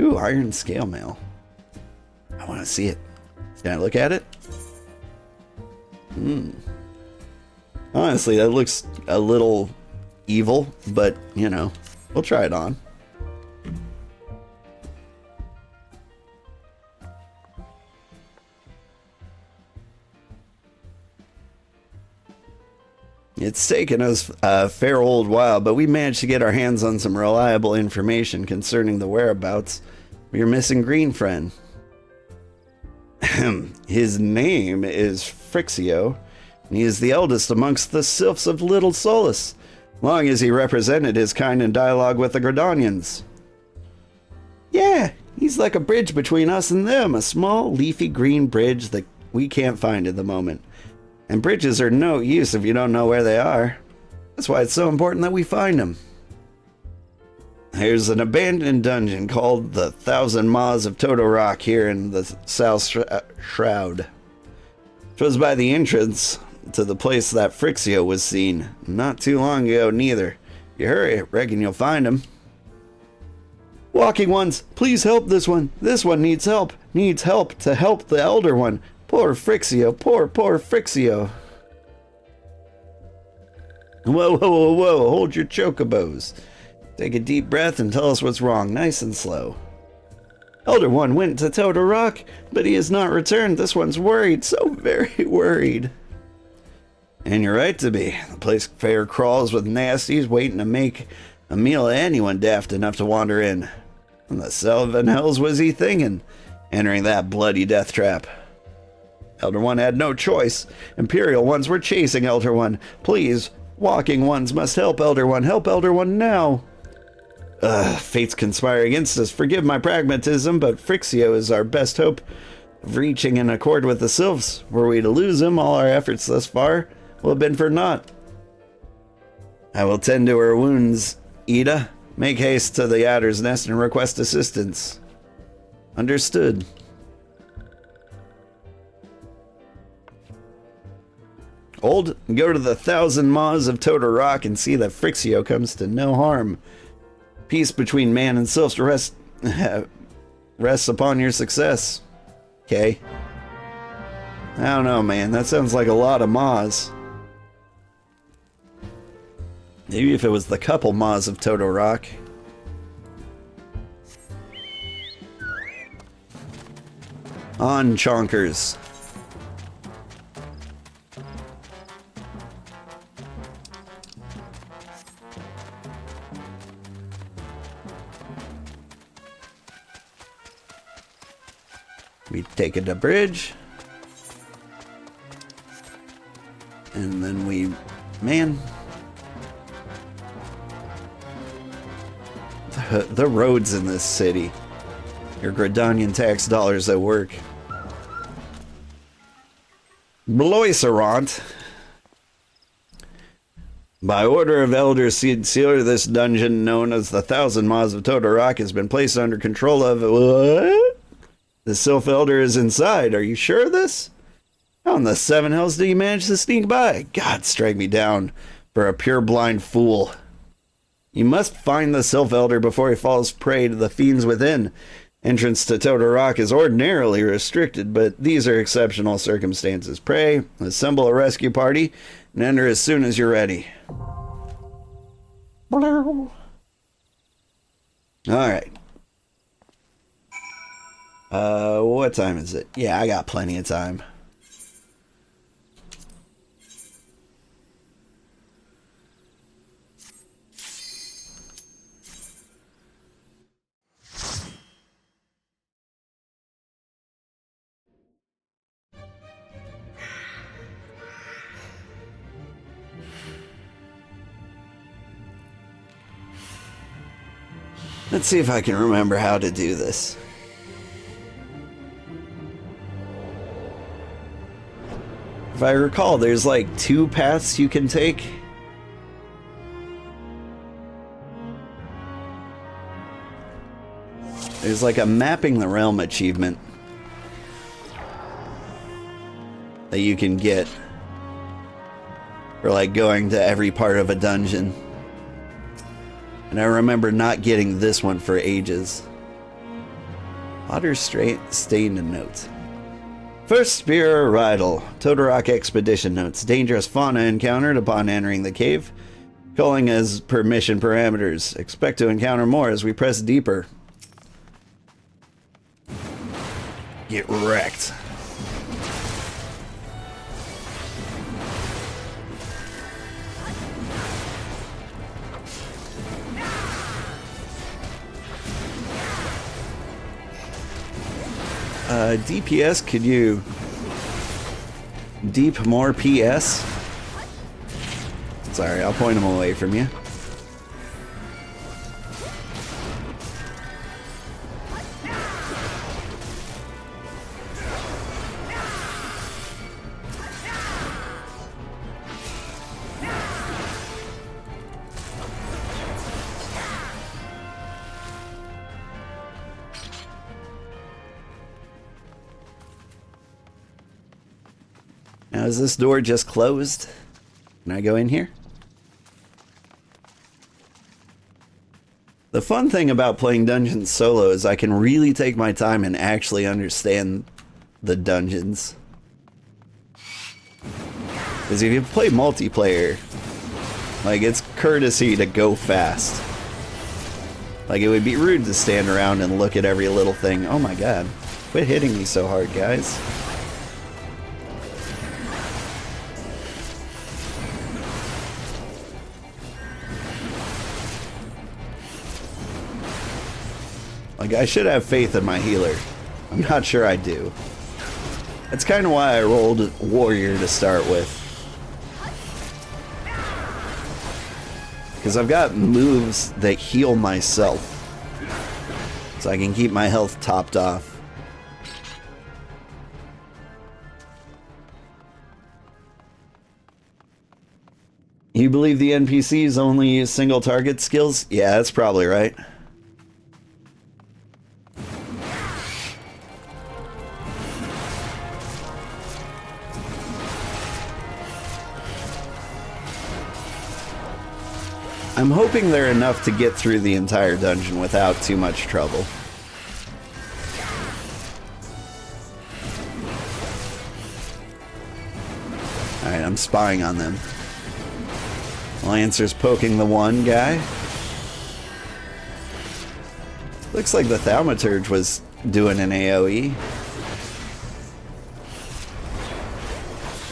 Ooh, iron scale mail. I want to see it. Can I look at it? Honestly, that looks a little evil, but, you know, we'll try it on. It's taken us a fair old while, but we managed to get our hands on some reliable information concerning the whereabouts of your missing green friend. His name is Frixio, and he is the eldest amongst the Sylphs of Little Solace, long as he represented his kind in dialogue with the Gradonians. Yeah, he's like a bridge between us and them, a small, leafy green bridge that we can't find at the moment. And bridges are no use if you don't know where they are. That's why it's so important that we find them. There's an abandoned dungeon called the Thousand Maws of Toto-Rak here in the South Shroud. It was by the entrance to the place that Frixio was seen. Not too long ago, neither. If you hurry, I reckon you'll find him. Walking ones, please help this one. This one needs help. Needs help to help the elder one. Poor Frixio, poor Frixio. Whoa, whoa, whoa, whoa, hold your chocobos. Take a deep breath and tell us what's wrong, nice and slow. Elder One went to Toto-Rak, but he has not returned. This one's worried, so very worried. And you're right to be. The place fair crawls with nasties waiting to make a meal of anyone daft enough to wander in. And the seven hells was he thinking, entering that bloody death trap? Elder One had no choice. Imperial ones were chasing Elder One. Please, walking ones must help Elder One. Help Elder One now. Fates conspire against us. Forgive my pragmatism, but Frixio is our best hope of reaching an accord with the Sylphs. Were we to lose him, all our efforts thus far will have been for naught. I will tend to her wounds, Ida. Make haste to the Adder's Nest and request assistance. Understood. Old, go to the Thousand Maws of Toto-Rak and see that Frixio comes to no harm. Peace between man and sylphs rests upon your success. Okay. I don't know, man. That sounds like a lot of Maws. Maybe if it was the couple Maws of Toto-Rak. On, chonkers. We take it to bridge. And then we... Man. The roads in this city. Your Gradonian tax dollars at work. Bloiserant. By order of Elder Sealer, this dungeon known as the Thousand Maws of Toto-Rak has been placed under control of... What? The Sylph Elder is inside. Are you sure of this? How in the seven hells did you manage to sneak by? God, strike me down for a pure-blind fool. You must find the Sylph Elder before he falls prey to the fiends within. Entrance to Toto-Rak is ordinarily restricted, but these are exceptional circumstances. Pray, assemble a rescue party, and enter as soon as you're ready. Alright. What time is it? Yeah, I got plenty of time. Let's see if I can remember how to do this. If I recall, there's like 2 paths you can take. There's like a mapping the realm achievement that you can get for like going to every part of a dungeon. And I remember not getting this one for ages. Otter stained notes. First spear arrival. Toto-Rak expedition notes. Dangerous fauna encountered upon entering the cave. Calling as per mission parameters. Expect to encounter more as we press deeper. Get wrecked. DPS, could you deep more PS? Sorry, I'll point them away from you. Now, is this door just closed? Can I go in here? The fun thing about playing dungeons solo is I can really take my time and actually understand the dungeons. Because if you play multiplayer, like, it's courtesy to go fast. Like, it would be rude to stand around and look at every little thing. Oh my god. Quit hitting me so hard, guys. Like, I should have faith in my healer. I'm not sure I do. That's kind of why I rolled warrior to start with. Because I've got moves that heal myself. So I can keep my health topped off. You believe the NPCs only use single target skills? Yeah, that's probably right. I'm hoping they're enough to get through the entire dungeon without too much trouble. Alright, I'm spying on them. Lancer's poking the one guy. Looks like the Thaumaturge was doing an AoE.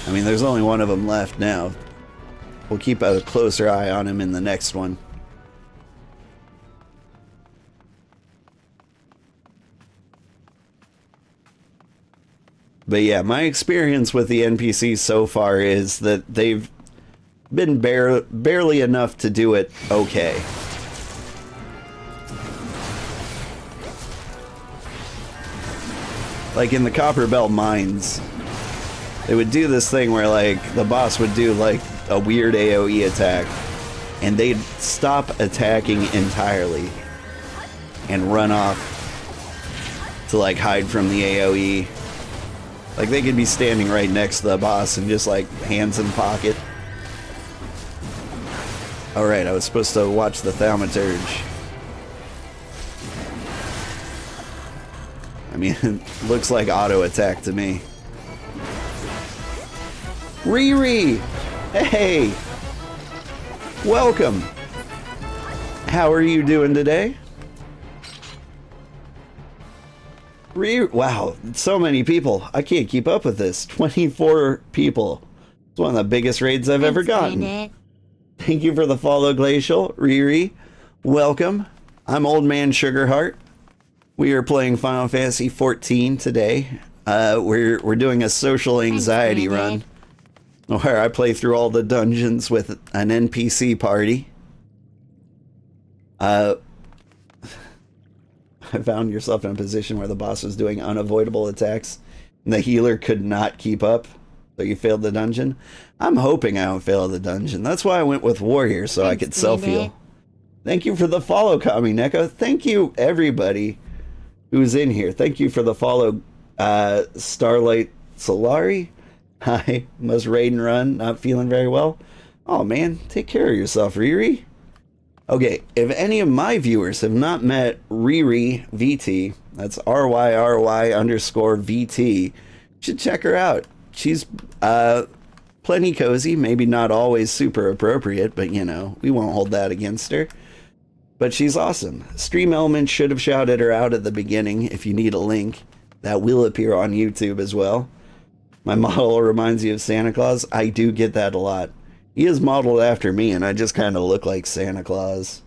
I mean, there's only one of them left now. We'll keep a closer eye on him in the next one. But yeah, my experience with the NPCs so far is that they've been barely enough to do it okay. Like in the Copper Belt Mines, they would do this thing where, like, the boss would do, like, a weird AoE attack, and they'd stop attacking entirely and run off to, like, hide from the AoE. Like, they could be standing right next to the boss and just, like, hands in pocket. Alright, I was supposed to watch the Thaumaturge. I mean, it looks like auto attack to me. Riri! Hey! Welcome! How are you doing today? Wow, so many people. I can't keep up with this. 24 people. It's one of the biggest raids I've ever gotten. Thank you for the follow, Glacial. Riri, welcome. I'm Old Man Sugarheart. We are playing Final Fantasy XIV today. We're doing a social anxiety run, where I play through all the dungeons with an NPC party. I found yourself in a position where the boss was doing unavoidable attacks and the healer could not keep up, so you failed the dungeon. I'm hoping I don't fail the dungeon. That's why I went with warrior, so I could self-heal. Thank you for the follow, Kami Neko. Thank you, everybody who's in here. Thank you for the follow, Starlight Solari. Hi, must raid and run, not feeling very well. Oh man, take care of yourself, Riri. Okay, if any of my viewers have not met Riri VT, that's RYRY_VT, you should check her out. She's plenty cozy, maybe not always super appropriate, but you know, we won't hold that against her. But she's awesome. Stream Elements should have shouted her out at the beginning. If you need a link, that will appear on YouTube as well. My model reminds you of Santa Claus. I do get that a lot. He is modeled after me, and I just kind of look like Santa Claus.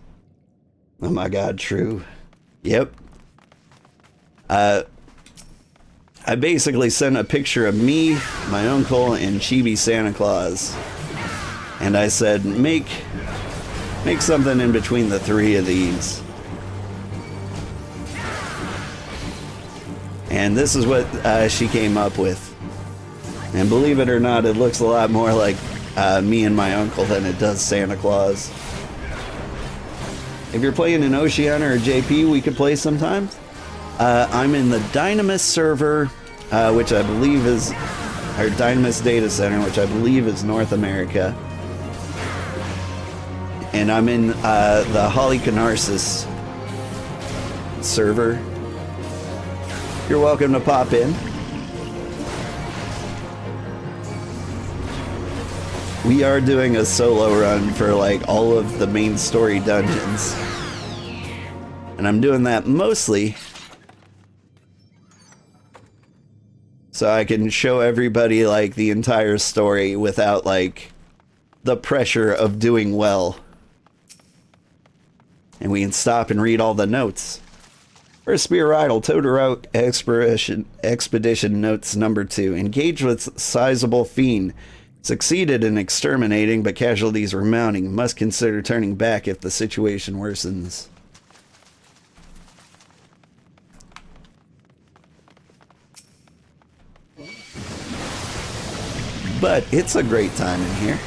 Oh my god, true. Yep. I basically sent a picture of me, my uncle, and Chibi Santa Claus. And I said, make something in between the three of these. And this is what she came up with. And believe it or not, it looks a lot more like me and my uncle than it does Santa Claus. If you're playing in Oceania or JP, we could play sometime. I'm in the Dynamis server, which I believe is, or Dynamis Data Center, which I believe is North America. And I'm in the Halicarnassus server. You're welcome to pop in. We are doing a solo run for like all of the main story dungeons. And I'm doing that mostly so I can show everybody like the entire story without like the pressure of doing well. And we can stop and read all the notes. First Spear Idol, Toto-Rak Expedition Notes Number 2. Engaged with sizable fiend. Succeeded in exterminating, but casualties were mounting. Must consider turning back if the situation worsens. But it's a great time in here.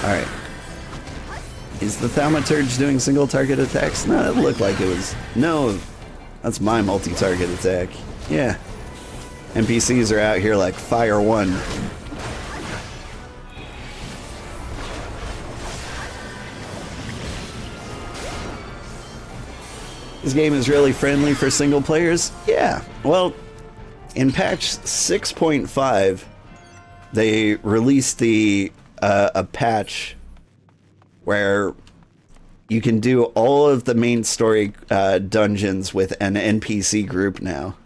Alright. Is the Thaumaturge doing single target attacks? No, it looked like it was. No, that's my multi-target attack. Yeah. NPCs are out here like Fire 1. This game is really friendly for single players? Yeah. Well, in patch 6.5, they released a patch where you can do all of the main story dungeons with an NPC group now.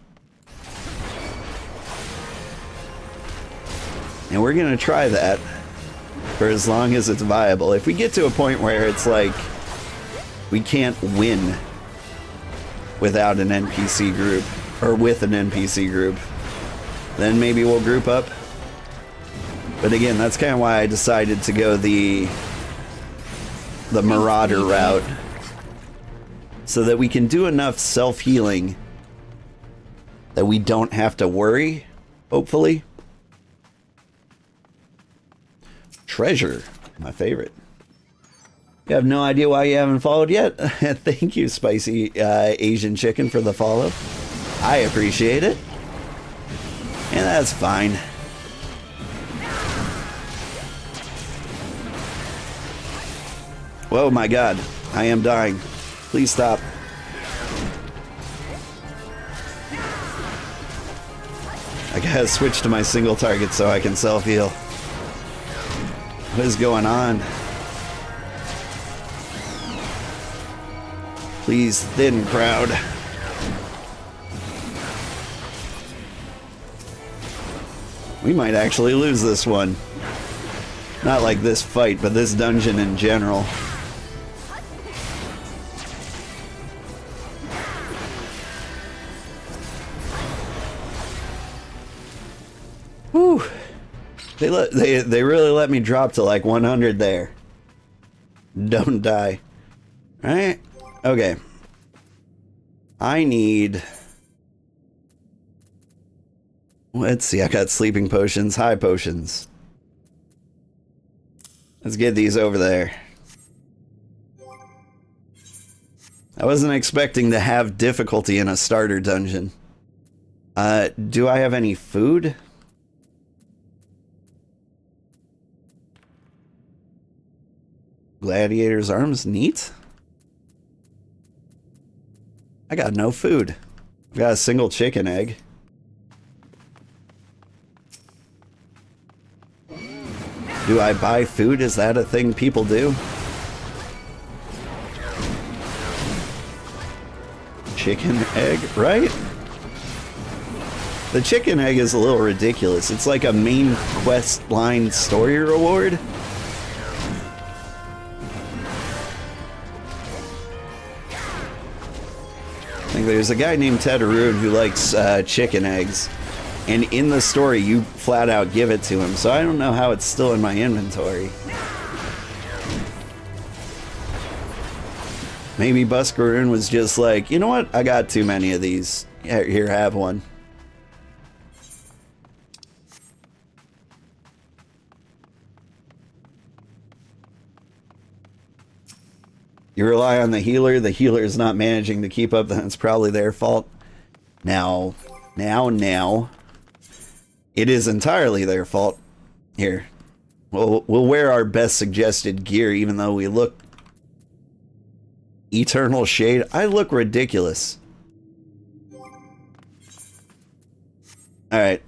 And we're going to try that for as long as it's viable. If we get to a point where it's like we can't win without an NPC group, or with an NPC group, then maybe we'll group up. But again, that's kind of why I decided to go the Marauder route, so that we can do enough self-healing that we don't have to worry, hopefully. Treasure, my favorite. You have no idea why you haven't followed yet? Thank you, Spicy Asian Chicken, for the follow. I appreciate it. And that's fine. Whoa, my god. I am dying. Please stop. I gotta switch to my single target so I can self-heal. What is going on? Please, thin crowd. We might actually lose this one. Not like this fight, but this dungeon in general. Whew. They really let me drop to like 100 there. Don't die. Alright. Okay. I need... Let's see, I got sleeping potions, high potions. Let's get these over there. I wasn't expecting to have difficulty in a starter dungeon. Do I have any food? Gladiator's arms, neat. I got no food. I got a single chicken egg. Do I buy food? Is that a thing people do? Chicken egg, right? The chicken egg is a little ridiculous. It's like a main quest line story reward. Like there's a guy named Tetaroon who likes chicken eggs, and in the story you flat out give it to him, so I don't know how it's still in my inventory. Maybe Buscaroon was just like, you know what, I got too many of these. Here, have one. You rely on the healer is not managing to keep up, then it's probably their fault. Now. It is entirely their fault. Here. We'll wear our best suggested gear, even though we look... Eternal shade. I look ridiculous. Alright.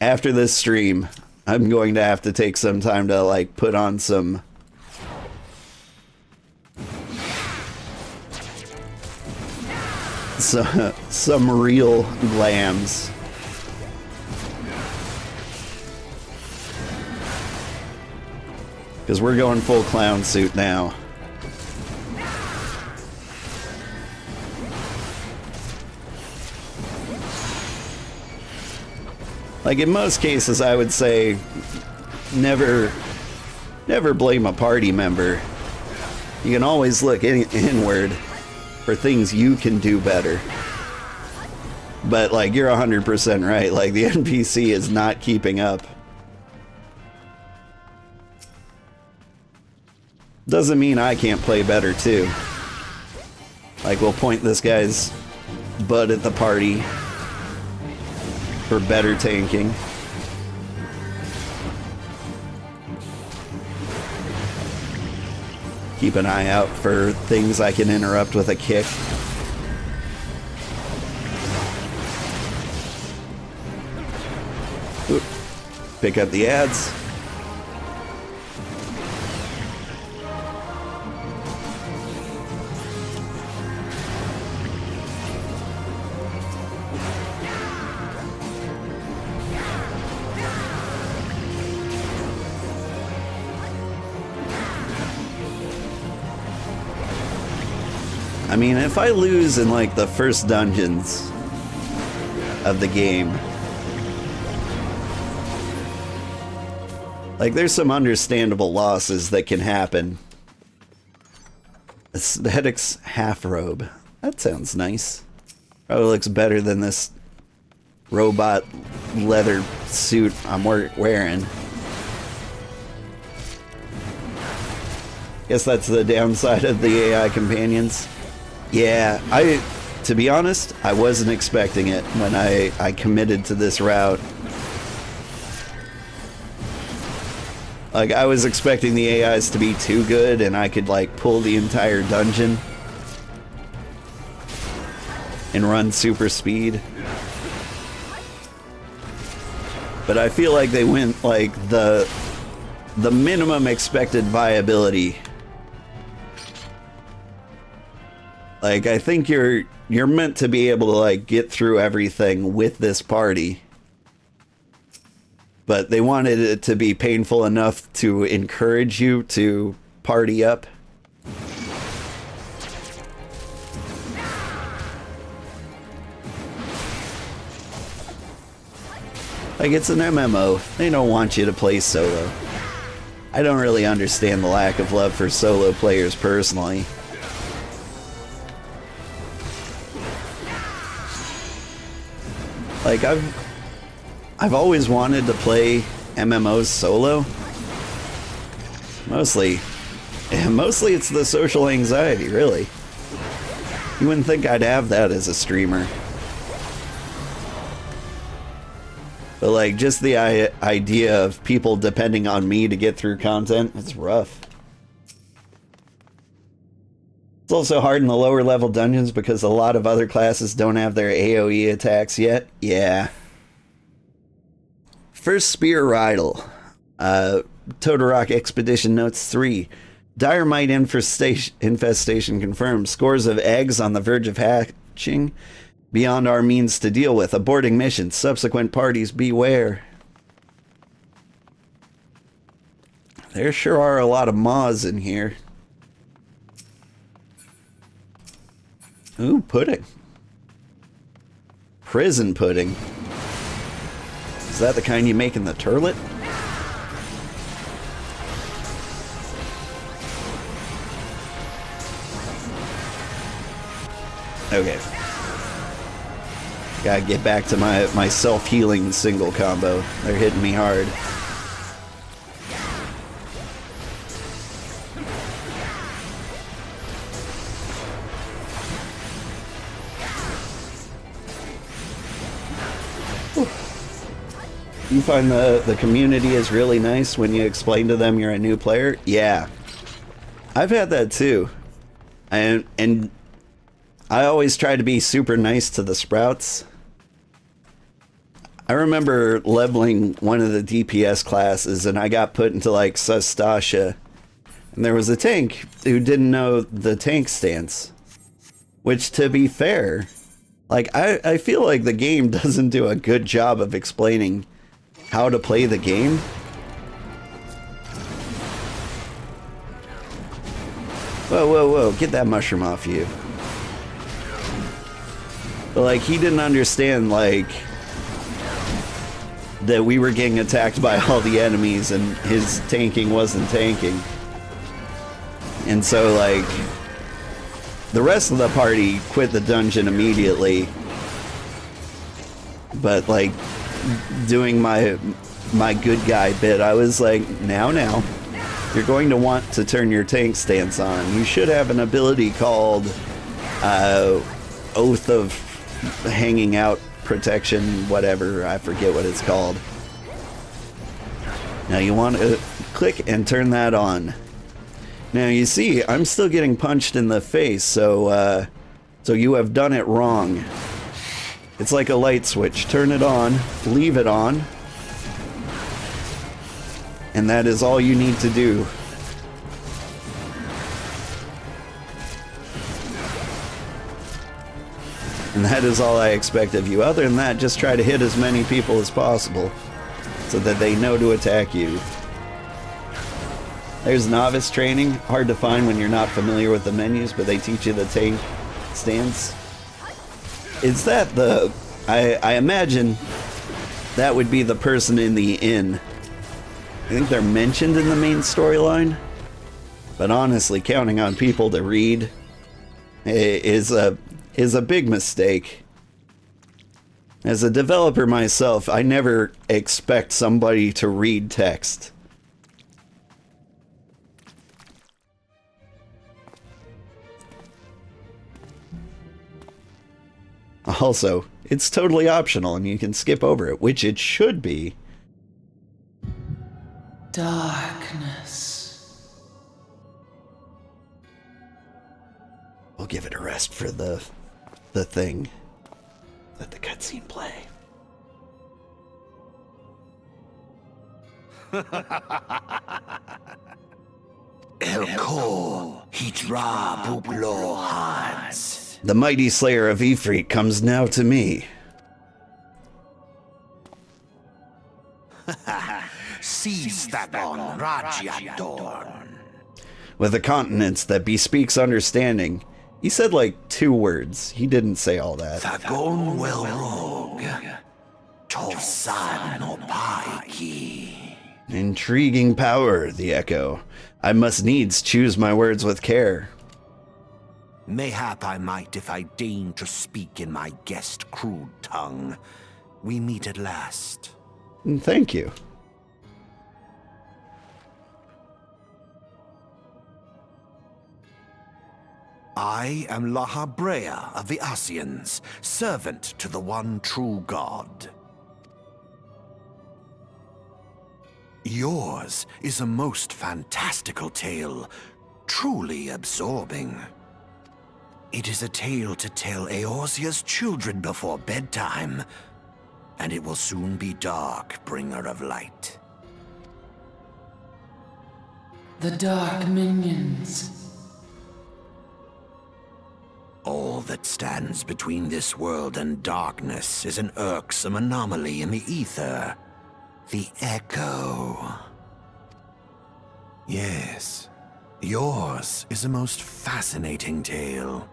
After this stream, I'm going to have to take some time to, like, put on some... some real glams. Because we're going full clown suit now. Like in most cases, I would say never blame a party member. You can always look inward for things you can do better. But like you're 100% right, like the NPC is not keeping up. Doesn't mean I can't play better too. Like we'll point this guy's butt at the party for better tanking. Keep an eye out for things I can interrupt with a kick. Oop. Pick up the ads. I mean, if I lose in like the first dungeons of the game, like there's some understandable losses that can happen. Aesthetics half robe. That sounds nice. Probably looks better than this robot leather suit I'm wearing. Guess that's the downside of the AI companions. Yeah, to be honest, I wasn't expecting it when I committed to this route. Like, I was expecting the AIs to be too good and I could, like, pull the entire dungeon and run super speed. But I feel like they went, like, the minimum expected viability. Like, I think you're meant to be able to, like, get through everything with this party. But they wanted it to be painful enough to encourage you to party up. Like, it's an MMO. They don't want you to play solo. I don't really understand the lack of love for solo players personally. Like, I've always wanted to play MMOs solo. Mostly it's the social anxiety, really. You wouldn't think I'd have that as a streamer. But like just the idea of people depending on me to get through content, it's rough. It's also hard in the lower level dungeons because a lot of other classes don't have their AoE attacks yet. Yeah. First Spear Rydle. Toto-Rak Expedition Notes 3. Dire mite infestation confirmed. Scores of eggs on the verge of hatching. Beyond our means to deal with. Aborting mission. Subsequent parties beware. There sure are a lot of maws in here. Ooh, pudding. Prison pudding. Is that the kind you make in the turlet? Okay. Gotta get back to my self-healing single combo. They're hitting me hard. You find the community is really nice when you explain to them you're a new player? Yeah. I've had that too. And I always try to be super nice to the sprouts. I remember leveling one of the DPS classes and I got put into like Sustasha. And there was a tank who didn't know the tank stance. Which, to be fair, like I feel like the game doesn't do a good job of explaining how to play the game. Whoa, whoa, whoa, get that mushroom off you. But like, he didn't understand, like, that we were getting attacked by all the enemies and his tanking wasn't tanking. And so, like, the rest of the party quit the dungeon immediately. But, like, doing my good guy bit, I was like, now, you're going to want to turn your tank stance on. You should have an ability called Oath of Hanging Out Protection, whatever, I forget what it's called. Now you want to click and turn that on. Now you see, I'm still getting punched in the face, so you have done it wrong. It's like a light switch. Turn it on, leave it on, and that is all you need to do. And that is all I expect of you. Other than that, just try to hit as many people as possible so that they know to attack you. There's novice training. Hard to find when you're not familiar with the menus, but they teach you the tank stance. Is that the... I imagine that would be the person in the inn. I think they're mentioned in the main storyline. But honestly, counting on people to read is a big mistake. As a developer myself, I never expect somebody to read text. Also, it's totally optional and you can skip over it, which it should be. Darkness. We'll give it a rest for the thing. Let the cutscene play. Elko Hitra Buplo Hans. The mighty slayer of Ifrit comes now to me. Seastagon Rajyadorn. With a countenance that bespeaks understanding. He said like 2 words. He didn't say all that. Thagon well rogue. Tosan no paiki. Intriguing power, the echo. I must needs choose my words with care. Mayhap I might if I deign to speak in my guest crude tongue. We meet at last. Thank you. I am Lahabrea of the Asians, servant to the one true God. Yours is a most fantastical tale, truly absorbing. It is a tale to tell Eorzea's children before bedtime, and it will soon be dark, bringer of light. The dark minions. All that stands between this world and darkness is an irksome anomaly in the ether. The Echo. Yes, yours is a most fascinating tale.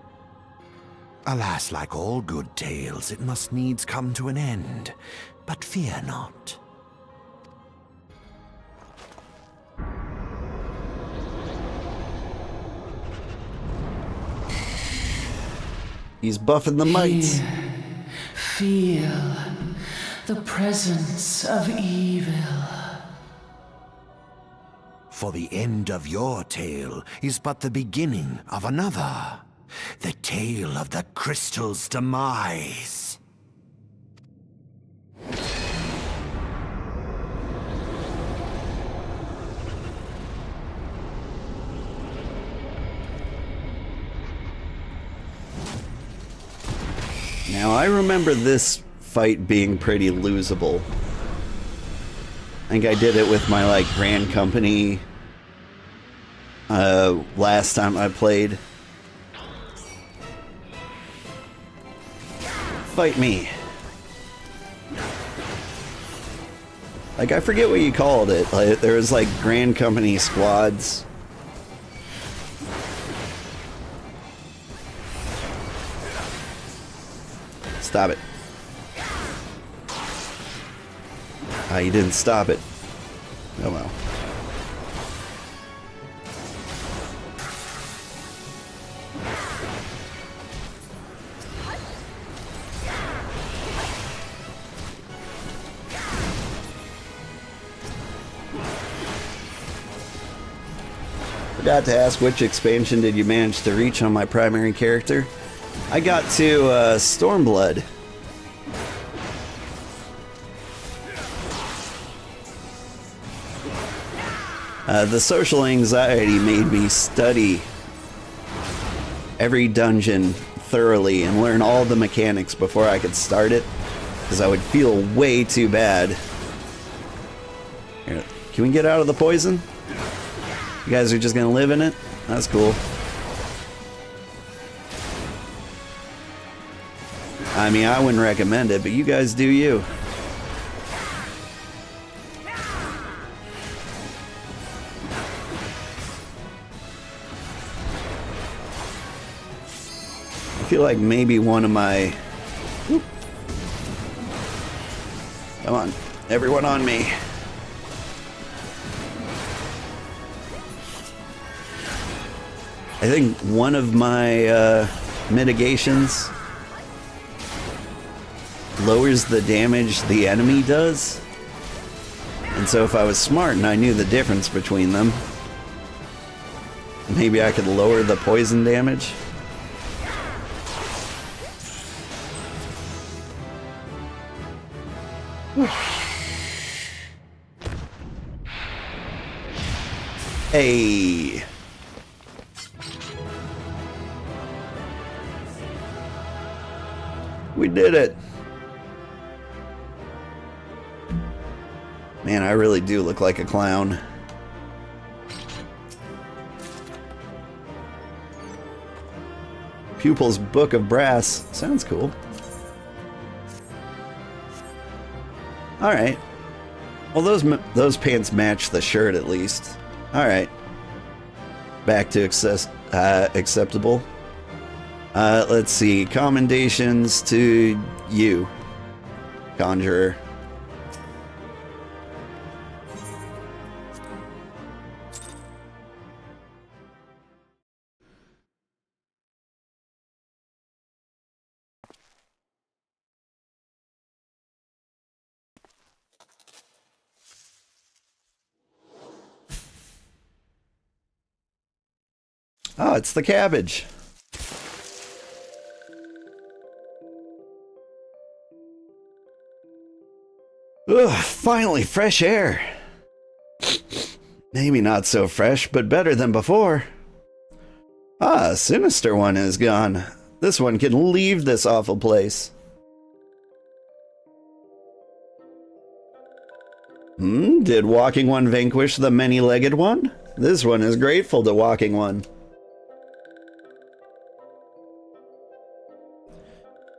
Alas, like all good tales, it must needs come to an end. But fear not. He's buffing the mites. Feel the presence of evil. For the end of your tale is but the beginning of another. The tale of the crystal's demise. Now, I remember this fight being pretty losable. I think I did it with my, like, Grand Company last time I played. Fight me. Like, I forget what you called it. Like, there was, like, Grand Company squads. Stop it. Ah, you didn't stop it. Oh well. Forgot to ask, which expansion did you manage to reach on my primary character? I got to Stormblood. The social anxiety made me study every dungeon thoroughly and learn all the mechanics before I could start it, because I would feel way too bad. Here, can we get out of the poison? You guys are just gonna live in it? That's cool. I mean, I wouldn't recommend it, but you guys do you. I feel like maybe one of my... Whoop. Come on, everyone on me. I think one of my mitigations lowers the damage the enemy does. And so if I was smart and I knew the difference between them, maybe I could lower the poison damage. Hey. We did it. Man, I really do look like a clown. Pupil's Book of Brass. Sounds cool. Alright. Well, those pants match the shirt at least. Alright. Back to acceptable. Let's see. Commendations to you, Conjurer. Oh, it's the Cabbage. Ugh, finally, fresh air. Maybe not so fresh, but better than before. Ah, Sinister One is gone. This one can leave this awful place. Did Walking One vanquish the many-legged one? This one is grateful to Walking One.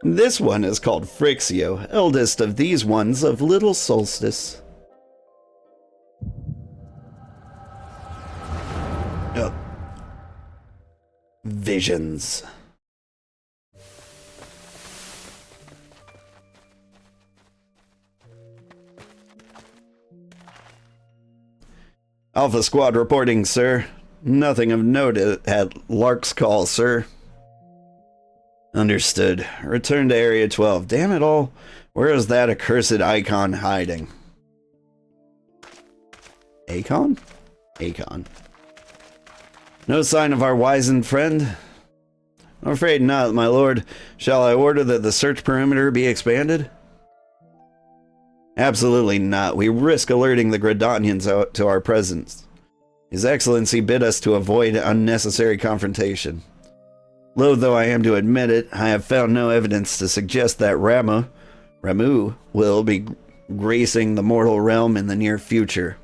This one is called Frixio, eldest of these ones of Little Solstice. Visions. Alpha Squad reporting, sir. Nothing of note at Lark's call, sir. Understood. Return to Area 12. Damn it all. Where is that accursed icon hiding? Acon? Acon. No sign of our wizened friend? I'm afraid not, my lord. Shall I order that the search perimeter be expanded? Absolutely not. We risk alerting the Gridanians to our presence. His Excellency bid us to avoid unnecessary confrontation. Loath though I am to admit it, I have found no evidence to suggest that Ramu will be gracing the mortal realm in the near future.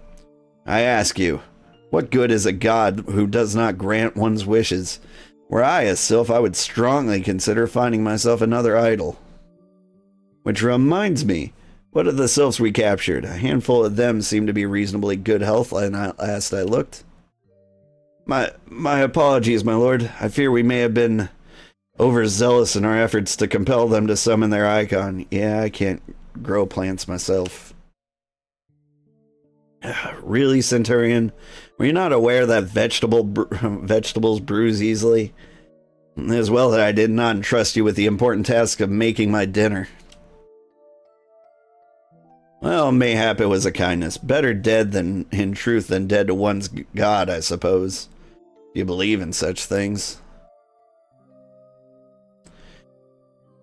I ask you, what good is a god who does not grant one's wishes? Were I a sylph, I would strongly consider finding myself another idol. Which reminds me, what of the sylphs we captured? A handful of them seemed to be reasonably good health last I looked. My apologies, my lord. I fear we may have been overzealous in our efforts to compel them to summon their icon. Yeah, I can't grow plants myself. Really, Centurion? Were you not aware that vegetables bruise easily? As well that I did not entrust you with the important task of making my dinner. Well, mayhap it was a kindness. Better dead than in truth than dead to one's god, I suppose. You believe in such things.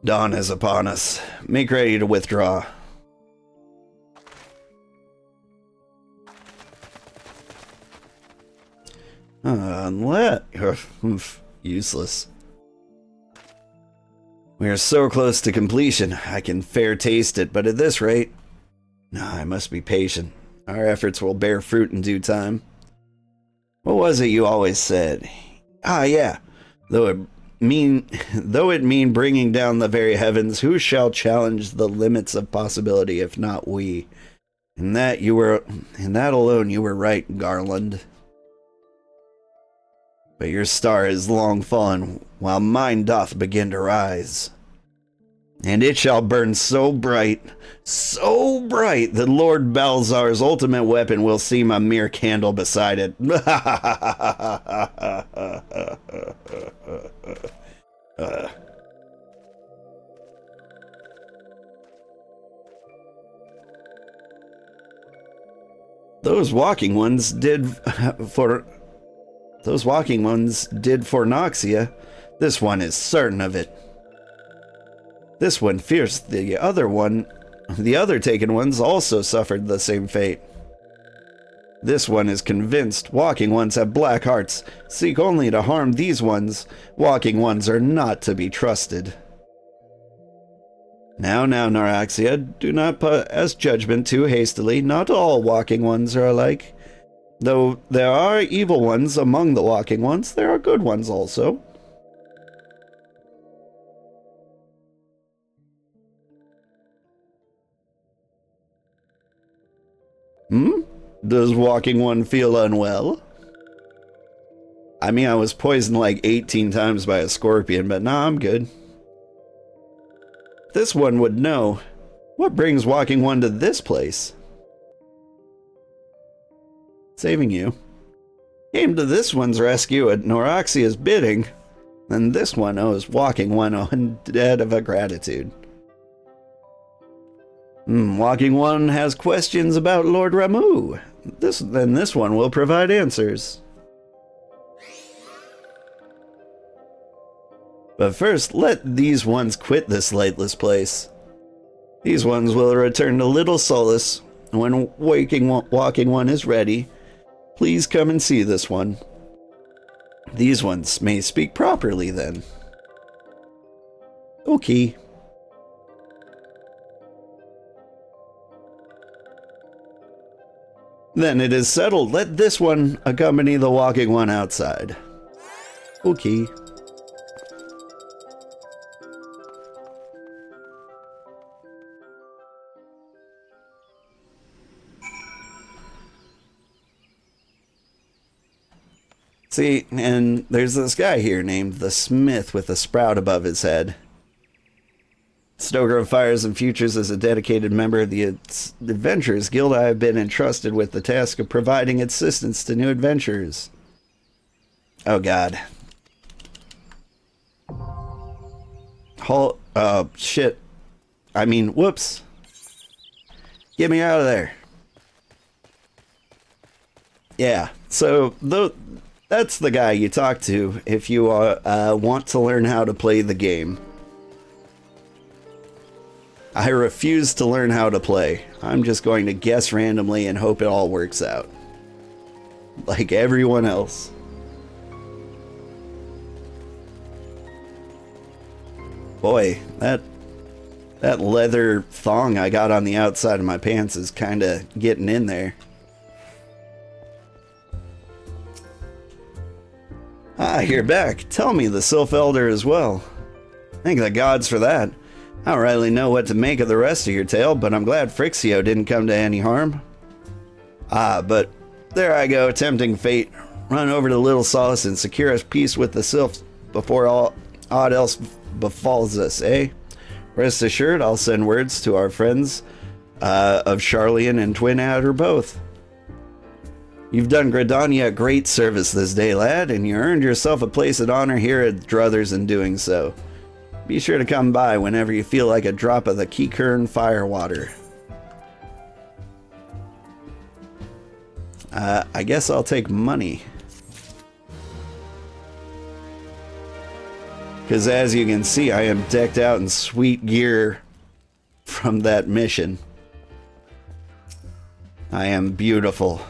Dawn is upon us. Make ready to withdraw. Useless. We are so close to completion. I can fair taste it, but at this rate... No, I must be patient. Our efforts will bear fruit in due time. What was it you always said? Ah, yeah. Though it mean bringing down the very heavens, who shall challenge the limits of possibility if not we? In that alone you were right, Garland. But your star is long fallen, while mine doth begin to rise. And it shall burn so bright, that Lord Balzar's ultimate weapon will seem a mere candle beside it. Those walking ones did for Noxia. This one is certain of it. This one fears the other taken ones also suffered the same fate. This one is convinced walking ones have black hearts, seek only to harm these ones. Walking ones are not to be trusted. Now, Noraxia, do not pass judgment too hastily. Not all walking ones are alike. Though there are evil ones among the walking ones, there are good ones also. Does walking one feel unwell? I mean, I was poisoned like 18 times by a scorpion, but nah, I'm good. This one would know. What brings walking one to this place? Saving you. Came to this one's rescue at Noraxia's bidding. Then this one owes walking one a debt of a gratitude. Walking one has questions about Lord Ramu. This one will provide answers. But first, let these ones quit this lightless place. These ones will return to Little Solace when walking one is ready. Please come and see this one. These ones may speak properly then. Okay. Then it is settled. Let this one accompany the walking one outside. Okay. See, and there's this guy here named the Smith with a sprout above his head. Stoker of Fires and Futures is a dedicated member of the Adventurers Guild. I have been entrusted with the task of providing assistance to new adventurers. Oh, God. Shit. I mean, whoops. Get me out of there. Yeah, so that's the guy you talk to if you want to learn how to play the game. I refuse to learn how to play. I'm just going to guess randomly and hope it all works out. Like everyone else. Boy, that leather thong I got on the outside of my pants is kind of getting in there. Ah, you're back. Tell me, the Sylph Elder as well. Thank the gods for that. I don't really know what to make of the rest of your tale, but I'm glad Frixio didn't come to any harm. Ah, but there I go, tempting fate. Run over to Little Solace and secure us peace with the Sylphs before aught else befalls us, eh? Rest assured, I'll send words to our friends of Charlian and Twin Adder both. You've done Gridania a great service this day, lad, and you earned yourself a place of honor here at Druthers in doing so. Be sure to come by whenever you feel like a drop of the Qiqirn firewater. I guess I'll take money. Because as you can see, I am decked out in sweet gear from that mission. I am beautiful.